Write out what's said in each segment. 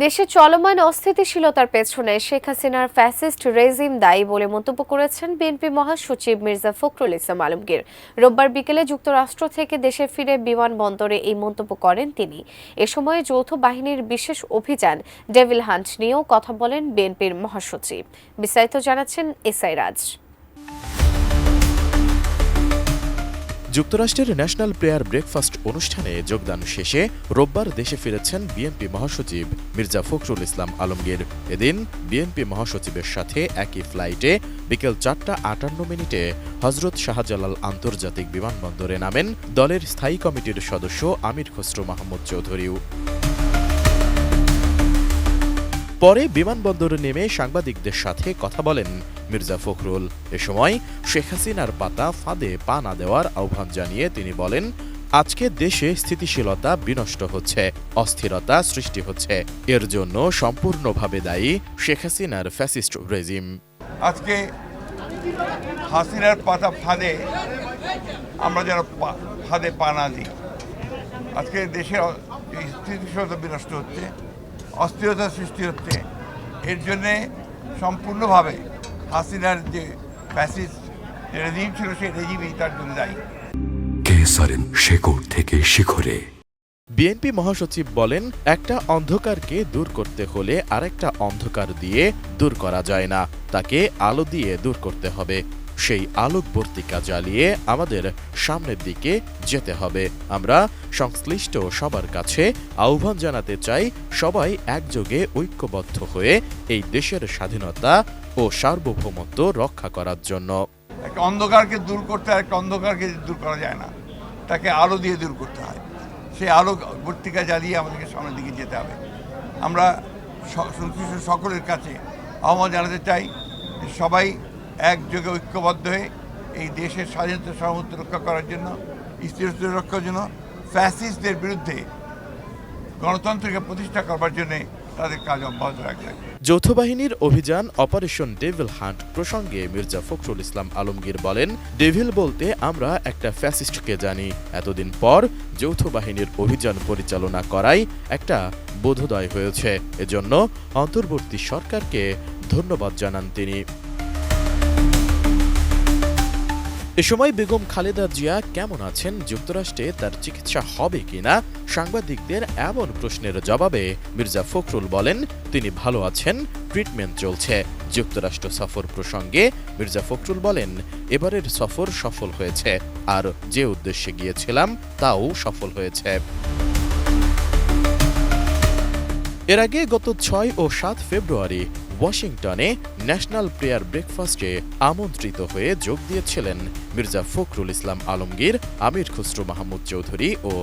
দেশে চলমান অস্থিতিশীলতার পেছনে শেখ হাসিনার ফ্যাসিস্ট রেজিম দায়ী বলে মন্তব্য করেছেন বিএনপি মহাসচিব মির্জা ফখরুল ইসলাম আলমগীর। রোববার বিকেলে যুক্তরাষ্ট্র থেকে দেশে ফিরে বিমানবন্দরে এই মন্তব্য করেন তিনি। এ সময় যৌথ বাহিনীর বিশেষ অভিযান ডেভিল হান্ট নিয়েও কথা বলেন বিএনপির মহাসচিব। বিস্তারিত জানাচ্ছেন এসআই রাজ। যুক্তরাষ্ট্রের ন্যাশনাল প্রেয়ার ব্রেকফাস্ট অনুষ্ঠানে যোগদান শেষে রোববার দেশে ফিরেছেন বিএনপি মহাসচিব মির্জা ফখরুল ইসলাম আলমগীর। এদিন বিএনপি মহাসচিবের সাথে একই ফ্লাইটে বিকেল 4:58 হজরত শাহজালাল আন্তর্জাতিক বিমানবন্দরে নামেন দলের স্থায়ী কমিটির সদস্য আমির খসরু মাহমুদ চৌধুরীও। পরে বিমানবন্দরে নেমে সাংবাদিকদের সাথে কথা বলেন মির্জা ফখরুল। এ সময় শেখ হাসিনার পাতা ফাঁদে পা না দেওয়ার আহ্বান জানিয়ে তিনি বলেন, আজকে দেশে স্থিতিশীলতা বিনষ্ট হচ্ছে, অস্থিরতা সৃষ্টি হচ্ছে। এর জন্য সম্পূর্ণভাবে দায়ী শেখ হাসিনার ফ্যাসিস্ট রেজিম। আজকে হাসিনার পাতা ফাঁদে আমরা যেন ফাঁদে পা না দিই। আজকে দেশের স্থিতিশীলতা বিনষ্ট হচ্ছে, অস্থিরতা সৃষ্টি হচ্ছে। এর জন্যে সম্পূর্ণভাবে হাসিনার যে ফ্যাসিস্ট রেজিম ছিল সেই রেজিমই তার জন্য দায়ী। শেকড় থেকে শিখরে। বিএনপি মহাসচিব বলেন, একটা অন্ধকারকে দূর করতে হলে আরেকটা অন্ধকার দিয়ে দূর করা যায় না, তাকে আলো দিয়ে দূর করতে হবে। সেই আলোকবর্তিকা জ্বালিয়ে আমাদের সামনের দিকে যেতে হবে। আমরা সংশ্লিষ্ট সবার কাছে আহ্বান জানাতে চাই, সবাই একযোগে ঐক্যবদ্ধ হয়ে এই দেশের স্বাধীনতা ও সার্বভৌমত্ব রক্ষা করার জন্য। একটা অন্ধকারকে দূর করতে আর একটা অন্ধকারকে দূর করা যায় না, তাকে আলো দিয়ে দূর করতে হয়। সেই আলোকবর্তিকা জ্বালিয়ে আমাদেরকে সামনের দিকে যেতে হবে। আমরা সংশ্লিষ্ট সকলের কাছে আহ্বান জানাতে চাই, সবাই একযোগে ঐক্যবদ্ধ হয়ে এই দেশের স্বাধীনতা সার্বভৌমত্ব রক্ষা করার জন্য, স্থিরতা রক্ষার জন্য, ফ্যাসিস্টদের বিরুদ্ধে গণতন্ত্রকে প্রতিষ্ঠা করবার জন্য তাদের কাজ অব্যাহত রাখবে। যৌথ বাহিনীর অভিযান অপারেশন ডেভিল হান্ট প্রসঙ্গে মির্জা ফখরুল ইসলাম আলমগীর বলেন, ডেভিল বলতে আমরা একটা ফ্যাসিস্টকে জানি। এতদিন পর যৌথ বাহিনীর অভিযান পরিচালনা করাই একটা বোধোদয় হয়েছে। এজন্য অন্তর্বর্তী সরকারকে ধন্যবাদ জানান তিনি। এ সময় বেগম খালেদা জিয়া কেমন আছেন, যুক্তরাষ্ট্রে তার চিকিৎসা হবে কিনা সাংবাদিকদের এমন প্রশ্নের জবাবে মির্জা ফখরুল বলেন, তিনি ভালো আছেন, ট্রিটমেন্ট চলছে। যুক্তরাষ্ট্র সফর প্রসঙ্গে মির্জা ফখরুল বলেন, এবারের সফর সফল হয়েছে, আর যে উদ্দেশ্যে গিয়েছিলাম তাও সফল হয়েছে। এর আগে গত 6 ও 7 ফেব্রুয়ারি ওয়াশিংটনে ন্যাশনাল প্রেয়ার ব্রেকফাস্টে আমন্ত্রিত হয়ে যোগ দিয়েছিলেন মির্জা ফখরুল ইসলাম আলমগীর, আমির খসরু মাহমুদ চৌধুরী ও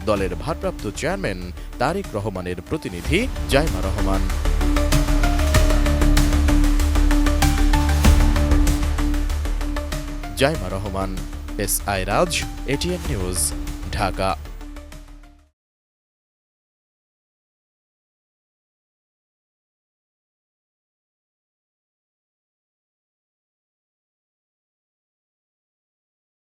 দলের ভারপ্রাপ্ত চেয়ারম্যান তারেক রহমানের প্রতিনিধি জাইমা রহমান। এসআই রাজ, এটিএন নিউজ, ঢাকা।